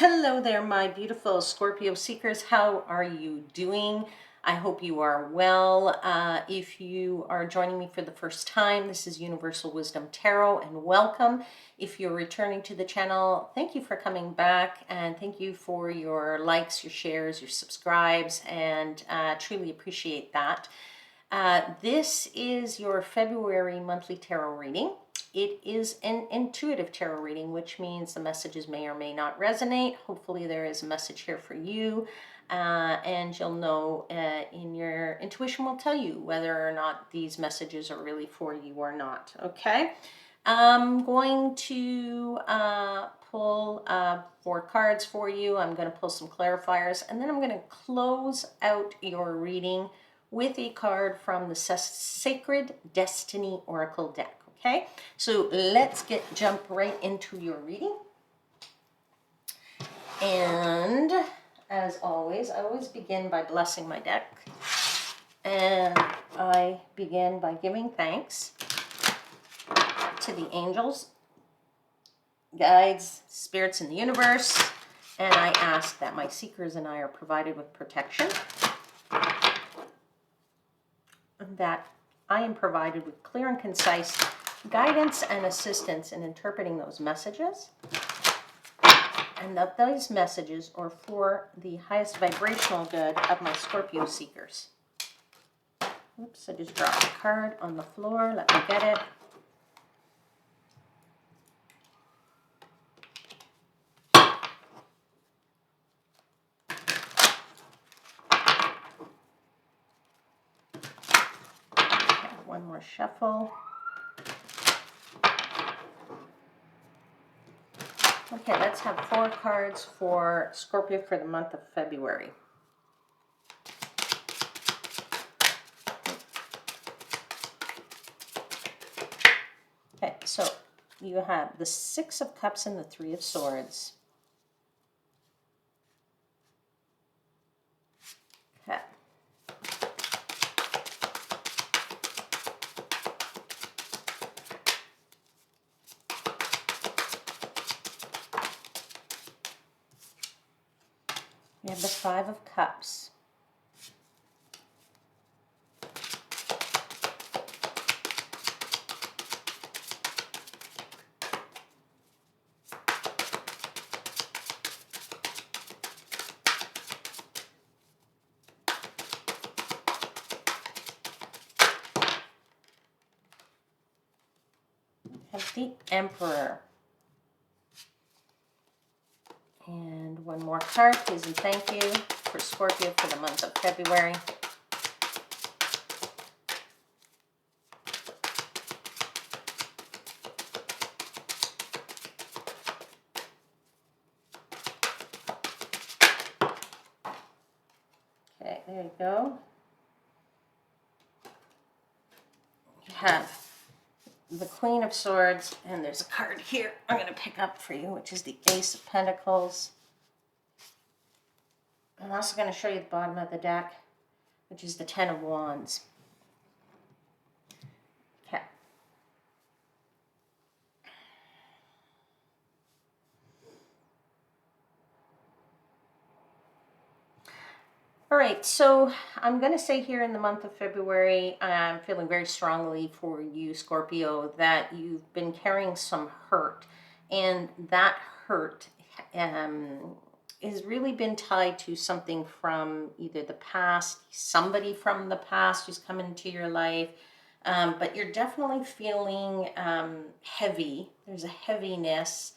Hello there, my beautiful Scorpio seekers. How are you doing? I hope you are well. If you are joining me for the first time, this is Universal Wisdom Tarot, and welcome. If you're returning to the channel, thank you for coming back, and thank you for your likes, your shares, your subscribes, and truly appreciate that. This is your February monthly tarot reading. It is an intuitive tarot reading, which means the messages may or may not resonate. Hopefully there is a message here for you, and you'll know in your intuition will tell you whether or not these messages are really for you or not. Okay, I'm going to pull 4 cards for you. I'm going to pull some clarifiers, and then I'm going to close out your reading with a card from the Sacred Destiny Oracle deck. Okay, so let's jump right into your reading. And as always, I always begin by blessing my deck. And I begin by giving thanks to the angels, guides, spirits in the universe. And I ask that my seekers and I are provided with protection, and that I am provided with clear and concise guidance and assistance in interpreting those messages, and that those messages are for the highest vibrational good of my Scorpio seekers. Oops, I just dropped a card on the floor. Let me get it. Okay, one more shuffle. Okay, let's have 4 cards for Scorpio for the month of February. Okay, so you have the 6 of Cups and the 3 of Swords. Okay. We have the 5 of Cups. Have the Emperor. And one more card, please and thank you, for Scorpio for the month of February. Okay, there you go. You have the Queen of Swords, and there's a card here I'm going to pick up for you, which is the Ace of Pentacles. I'm also going to show you the bottom of the deck, which is the 10 of Wands. Okay. All right, so I'm going to say here in the month of February, I'm feeling very strongly for you, Scorpio, that you've been carrying some hurt. And that hurt has really been tied to something from either the past, somebody from the past who's come into your life. But you're definitely feeling heavy. There's a heaviness.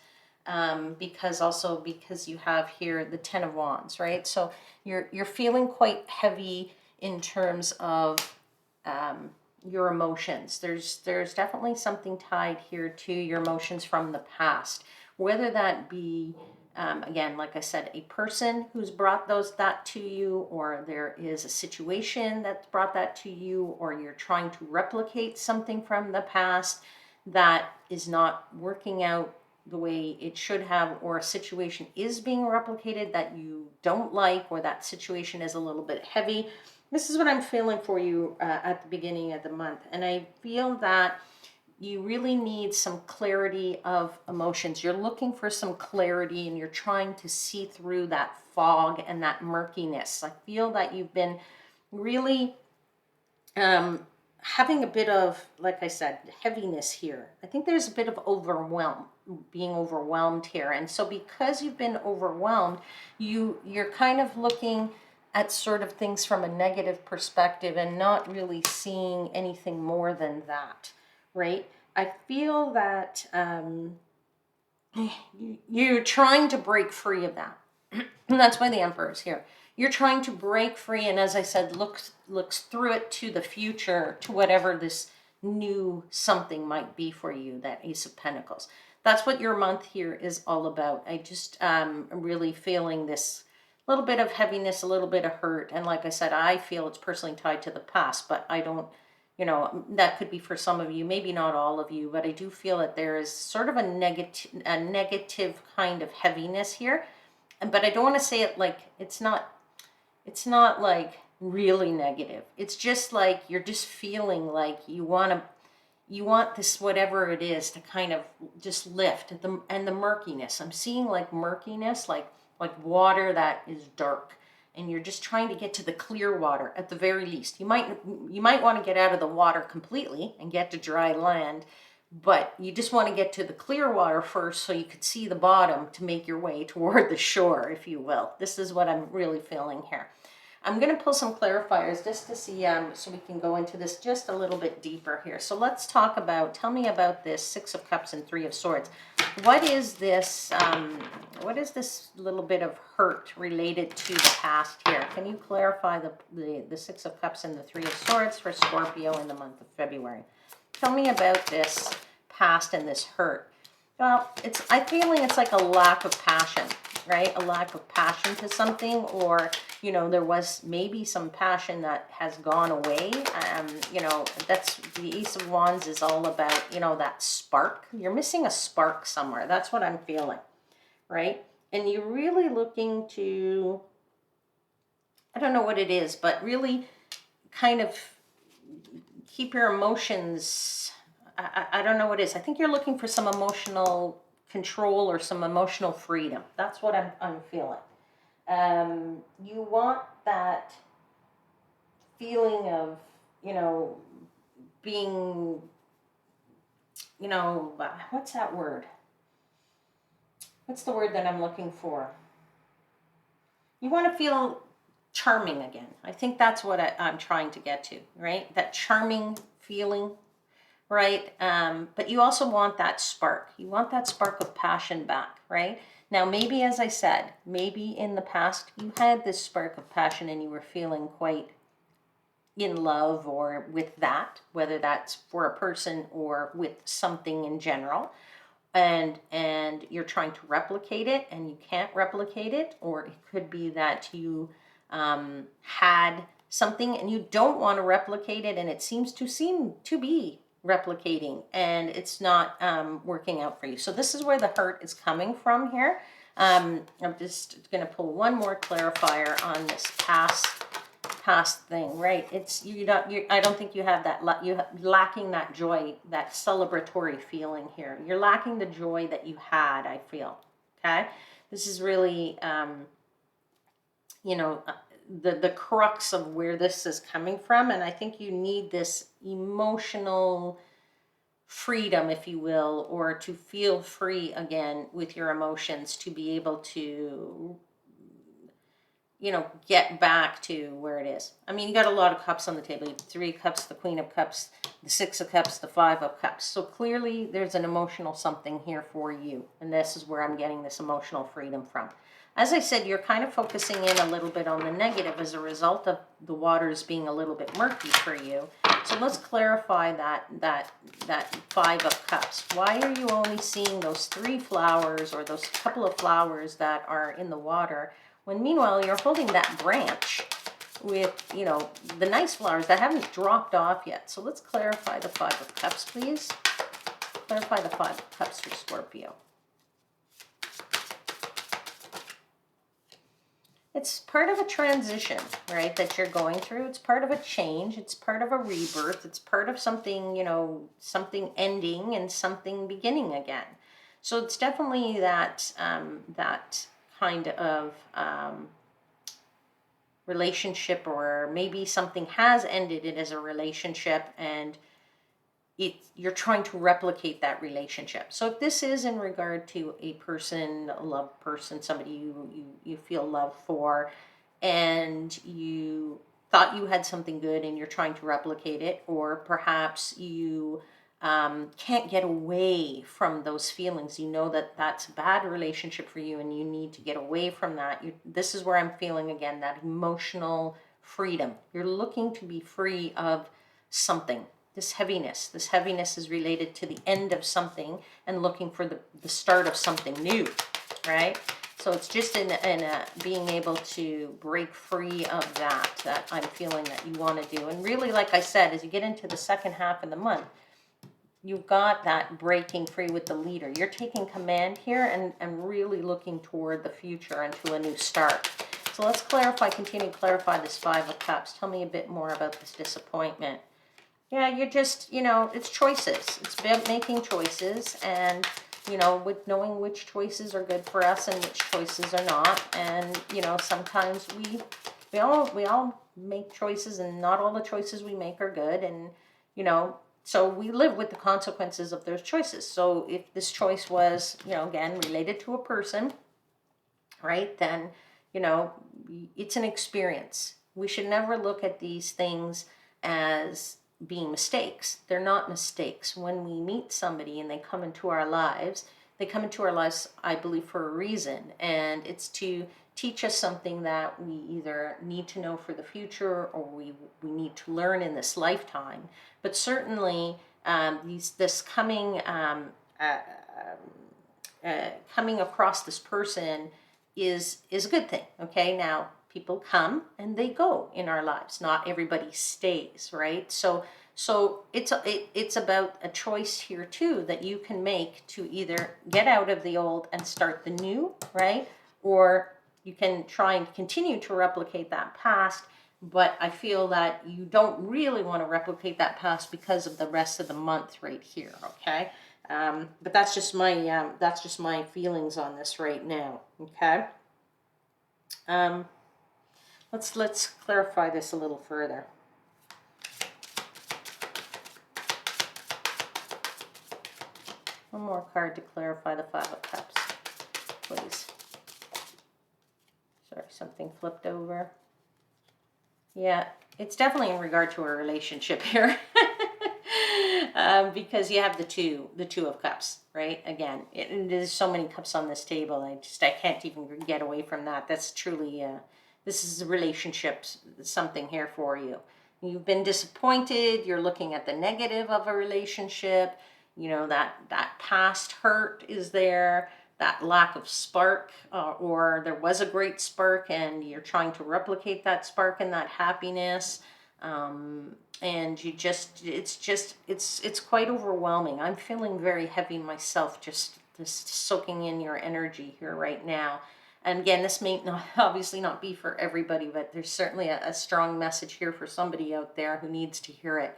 Because you have here the 10 of Wands, right? So you're feeling quite heavy in terms of your emotions. There's definitely something tied here to your emotions from the past, whether that be again, like I said, a person who's brought that to you, or there is a situation that's brought that to you, or you're trying to replicate something from the past that is not working out the way it should have, or a situation is being replicated that you don't like, or that situation is a little bit heavy. This is what I'm feeling for you at the beginning of the month. And I feel that you really need some clarity of emotions. You're looking for some clarity and you're trying to see through that fog and that murkiness. I feel that you've been really having a bit of, like I said, heaviness here. I think there's a bit of being overwhelmed here. And so because you've been overwhelmed, you're kind of looking at sort of things from a negative perspective and not really seeing anything more than that, right? I feel that you're trying to break free of that. And that's why the Emperor is here. You're trying to break free, and as I said, looks through it to the future, to whatever this new something might be for you, that Ace of Pentacles. That's what your month here is all about. I just am really feeling this little bit of heaviness, a little bit of hurt. And like I said, I feel it's personally tied to the past, but I don't, you know, that could be for some of you, maybe not all of you, but I do feel that there is sort of a negative kind of heaviness here. But I don't want to say it like it's not like really negative. It's just like you're just feeling like you want this, whatever it is, to kind of just lift and the murkiness. I'm seeing like murkiness, like water that is dark, and you're just trying to get to the clear water at the very least. You might want to get out of the water completely and get to dry land, but you just want to get to the clear water first so you could see the bottom to make your way toward the shore, if you will. This is what I'm really feeling here. I'm going to pull some clarifiers just to see, so we can go into this just a little bit deeper here. So let's talk about, tell me about this Six of Cups and Three of Swords. What is this little bit of hurt related to the past here? Can you clarify the Six of Cups and the Three of Swords for Scorpio in the month of February? Tell me about this past and this hurt. Well, I'm feeling it's like a lack of passion, right? A lack of passion to something, or, you know, there was maybe some passion that has gone away. You know, that's the Ace of Wands is all about, you know, that spark. You're missing a spark somewhere. That's what I'm feeling, right? And you're really looking to, I don't know what it is, but really kind of keep your emotions, I don't know what it is. I think you're looking for some emotional control or some emotional freedom. That's what I'm feeling. You want that feeling of, you know, being, you know, what's that word? What's the word that I'm looking for? You want to feel charming again. I think that's what I'm trying to get to, right? That charming feeling, right? But you also want that spark. You want that spark of passion back, right? Now, maybe, as I said, maybe in the past you had this spark of passion and you were feeling quite in love or with that, whether that's for a person or with something in general. And you're trying to replicate it and you can't replicate it, or it could be that you had something and you don't want to replicate it, and it seem to be replicating, and it's not working out for you. So this is where the hurt is coming from here. I'm just going to pull one more clarifier on this past thing, right? It's I don't think you have that, you're lacking that joy, that celebratory feeling here. You're lacking the joy that you had, I feel. Okay, this is really you know, the crux of where this is coming from, and I think you need this emotional freedom, if you will, or to feel free again with your emotions, to be able to, you know, get back to where it is. I mean, you got a lot of cups on the table. You have Three of Cups, the Queen of Cups, the Six of Cups, the Five of Cups. So clearly there's an emotional something here for you, and this is where I'm getting this emotional freedom from. As I said, you're kind of focusing in a little bit on the negative as a result of the waters being a little bit murky for you. So let's clarify that Five of Cups. Why are you only seeing those three flowers, or those couple of flowers that are in the water, when meanwhile you're holding that branch with, you know, the nice flowers that haven't dropped off yet? So let's clarify the Five of Cups, please. Clarify the Five of Cups for Scorpio. It's part of a transition, right, that you're going through. It's part of a change. It's part of a rebirth. It's part of something, something ending and something beginning again. So it's definitely that kind of relationship, or maybe something has ended it as a relationship, and you're trying to replicate that relationship. So if this is in regard to a person, a loved person, somebody you feel love for, and you thought you had something good and you're trying to replicate it, or perhaps you can't get away from those feelings. You know that that's a bad relationship for you and you need to get away from that. This is where I'm feeling again that emotional freedom. You're looking to be free of something. This heaviness. This heaviness is related to the end of something and looking for the start of something new, right? So it's just in being able to break free of that I'm feeling that you want to do. And really, like I said, as you get into the second half of the month, you've got that breaking free with the leader. You're taking command here and really looking toward the future and to a new start. So let's continue to clarify this Five of Cups. Tell me a bit more about this disappointment. Yeah, you're just, it's choices. It's about making choices, and, with knowing which choices are good for us and which choices are not. And, sometimes we all make choices, and not all the choices we make are good. And, so we live with the consequences of those choices. So if this choice was, again, related to a person, right, then, it's an experience. We should never look at these things as being mistakes. They're not mistakes. When we meet somebody and they come into our lives, I believe, for a reason. And it's to teach us something that we either need to know for the future, or we need to learn in this lifetime. But certainly this coming across this person is a good thing. Okay, now people come and they go in our lives. Not everybody stays, right? So it's about a choice here too that you can make to either get out of the old and start the new, right? Or you can try and continue to replicate that past. But I feel that you don't really want to replicate that past because of the rest of the month right here. Okay. But that's just my feelings on this right now. Okay. Let's clarify this a little further. One more card to clarify the Five of Cups, please. Sorry, something flipped over. Yeah, it's definitely in regard to a relationship here. Because you have the two of cups, right? Again, there's so many cups on this table. I can't even get away from that. That's truly, this is a relationship, something here for you. You've been disappointed. You're looking at the negative of a relationship. That past hurt is there. That lack of spark, or there was a great spark and you're trying to replicate that spark and that happiness. And it's quite overwhelming. I'm feeling very heavy myself, just soaking in your energy here right now. And again, this may not obviously not be for everybody, but there's certainly a strong message here for somebody out there who needs to hear it.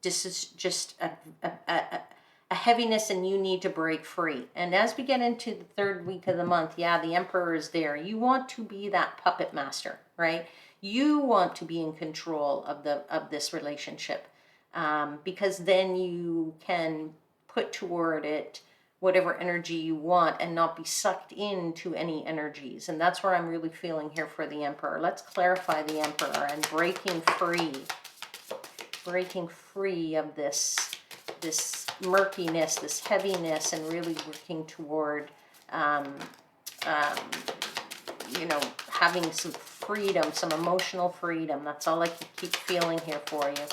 This is just a heaviness, and you need to break free. And as we get into the third week of the month, yeah, the Emperor is there. You want to be that puppet master, right? You want to be in control of this relationship, because then you can put toward it whatever energy you want and not be sucked into any energies. And that's where I'm really feeling here for the Emperor. Let's clarify the Emperor and breaking free of this murkiness, this heaviness, and really working toward, having some freedom, some emotional freedom. That's all I keep feeling here for you.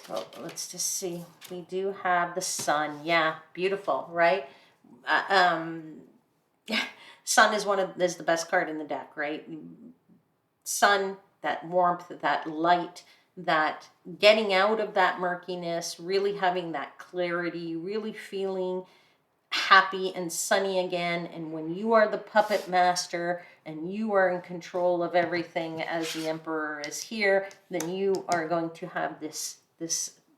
So let's just see. We do have the Sun. Yeah, beautiful, right? Sun is the best card in the deck, right? Sun, that warmth, that light, that getting out of that murkiness, really having that clarity, really feeling happy and sunny again. And when you are the puppet master and you are in control of everything as the emperor is here, then you are going to have this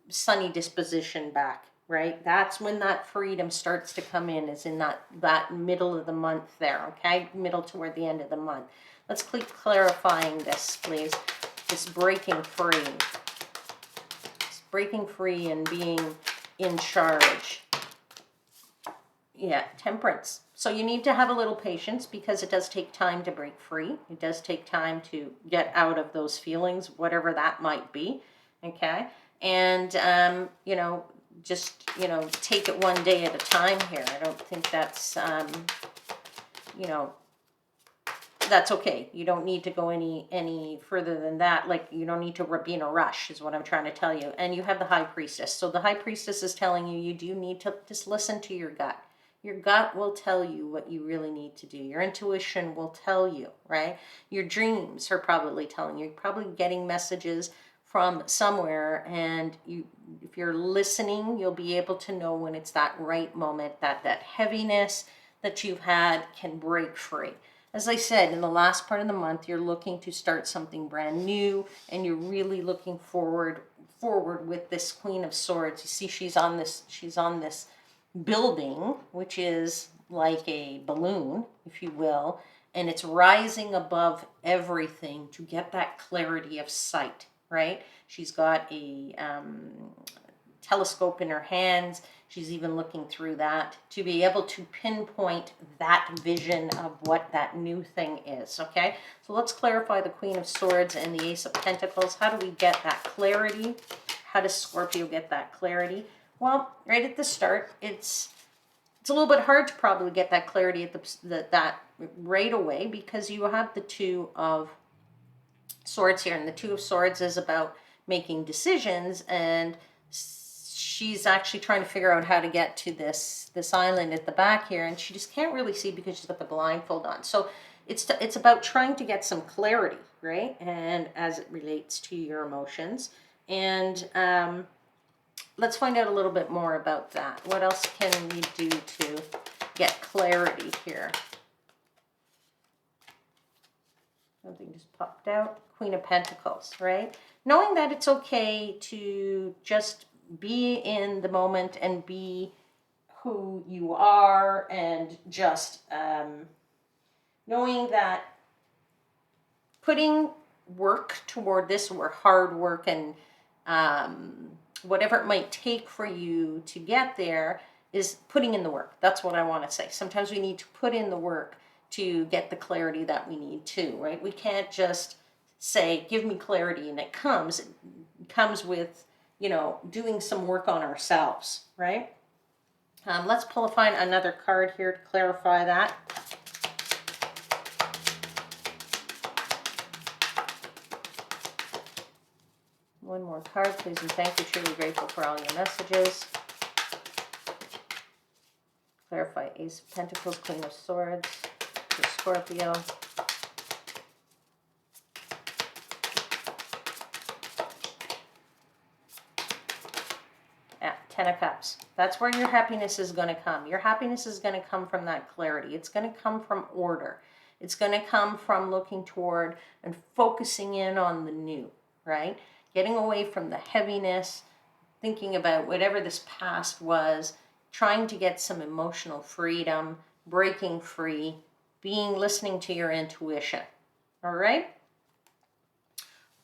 sunny disposition back, right? That's when that freedom starts to come in, is in that middle of the month there, okay? Middle toward the end of the month. Let's keep clarifying this, please. This breaking free. This breaking free and being in charge. Yeah, temperance. So you need to have a little patience, because it does take time to break free. It does take time to get out of those feelings, whatever that might be, okay? And, you know, just, you know, take it one day at a time here. I don't think that's, you know, that's okay. You don't need to go any further than that. Like, you don't need to be in a rush, is what I'm trying to tell you. And you have the high priestess. So the high priestess is telling you, you do need to just listen to your gut. Your gut will tell you what you really need to do. Your intuition will tell you, right? Your dreams are probably telling you. You're probably getting messages from somewhere, and if you're listening, you'll be able to know when it's that right moment, that heaviness that you've had can break free. As I said, in the last part of the month, you're looking to start something brand new, and you're really looking forward with this Queen of Swords. You see, she's on this building, which is like a balloon, if you will, and it's rising above everything to get that clarity of sight, right? She's got a telescope in her hands. She's even looking through that to be able to pinpoint that vision of what that new thing is, okay? So let's clarify the Queen of Swords and the Ace of Pentacles. How do we get that clarity? How does Scorpio get that clarity? Well, right at the start, it's a little bit hard to probably get that clarity at that right away, because you have the Two of Swords here, and the Two of Swords is about making decisions, and she's actually trying to figure out how to get to this island at the back here, and she just can't really see because she's got the blindfold on. So it's about trying to get some clarity, right? And as it relates to your emotions. And let's find out a little bit more about that. What else can we do to get clarity here? Something just popped out. Queen of Pentacles, right? Knowing that it's okay to just be in the moment and be who you are, and just knowing that putting work toward this, or hard work, and whatever it might take for you to get there, is putting in the work. That's what I want to say. Sometimes we need to put in the work to get the clarity that we need too, right? We can't just say, give me clarity, and it comes with, you know, doing some work on ourselves, right? Let's find another card here to clarify that. One more card, please, and thank you. Truly grateful for all your messages. Clarify Ace of Pentacles, Queen of Swords for Scorpio. Yeah, Ten of Cups. That's where your happiness is going to come. Your happiness is going to come from that clarity. It's going to come from order. It's going to come from looking toward and focusing in on the new, right? Getting away from the heaviness, thinking about whatever this past was, trying to get some emotional freedom, breaking free, listening to your intuition. All right?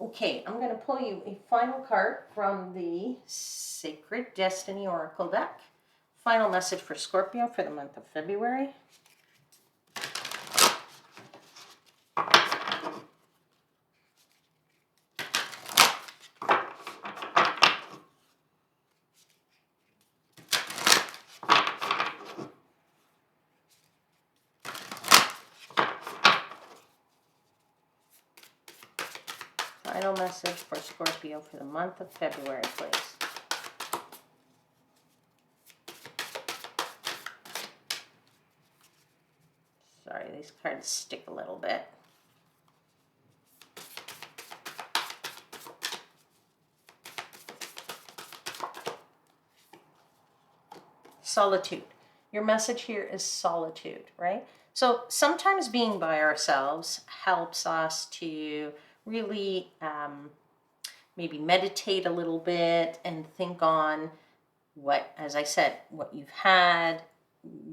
Okay, I'm going to pull you a final card from the Sacred Destiny Oracle deck. Final message for Scorpio for the month of February. Final message for Scorpio for the month of February, please. Sorry, these cards stick a little bit. Solitude. Your message here is solitude, right? So sometimes being by ourselves helps us to really maybe meditate a little bit and think on what, as I said, what you've had,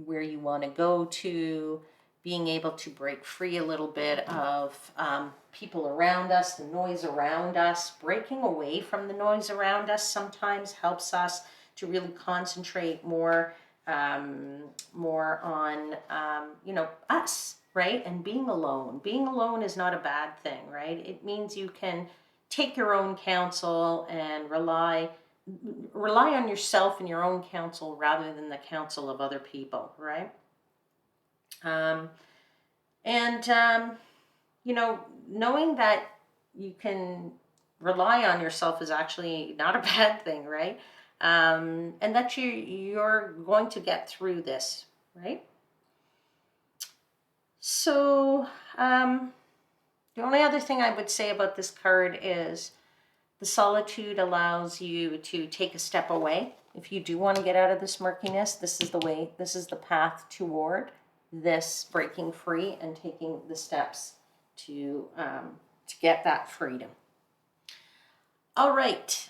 where you want to go to, being able to break free a little bit of people around us, the noise around us. Breaking away from the noise around us sometimes helps us to really concentrate more on us, right? And being alone. Being alone is not a bad thing, right? It means you can take your own counsel and rely on yourself and your own counsel rather than the counsel of other people, right? Um, and knowing that you can rely on yourself is actually not a bad thing, right? And that you're going to get through this, right? So the only other thing I would say about this card is the solitude allows you to take a step away. If you do want to get out of this murkiness, this is the way, this is the path toward this breaking free and taking the steps to get that freedom. All right,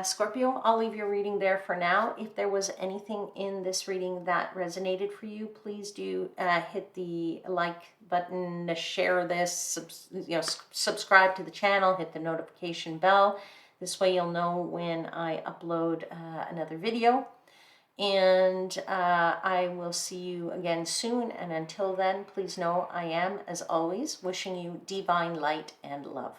Scorpio, I'll leave your reading there for now. If there was anything in this reading that resonated for you, please do hit the like button, share this, subscribe to the channel, hit the notification bell. This way you'll know when I upload another video. And I will see you again soon. And until then, please know I am, as always, wishing you divine light and love.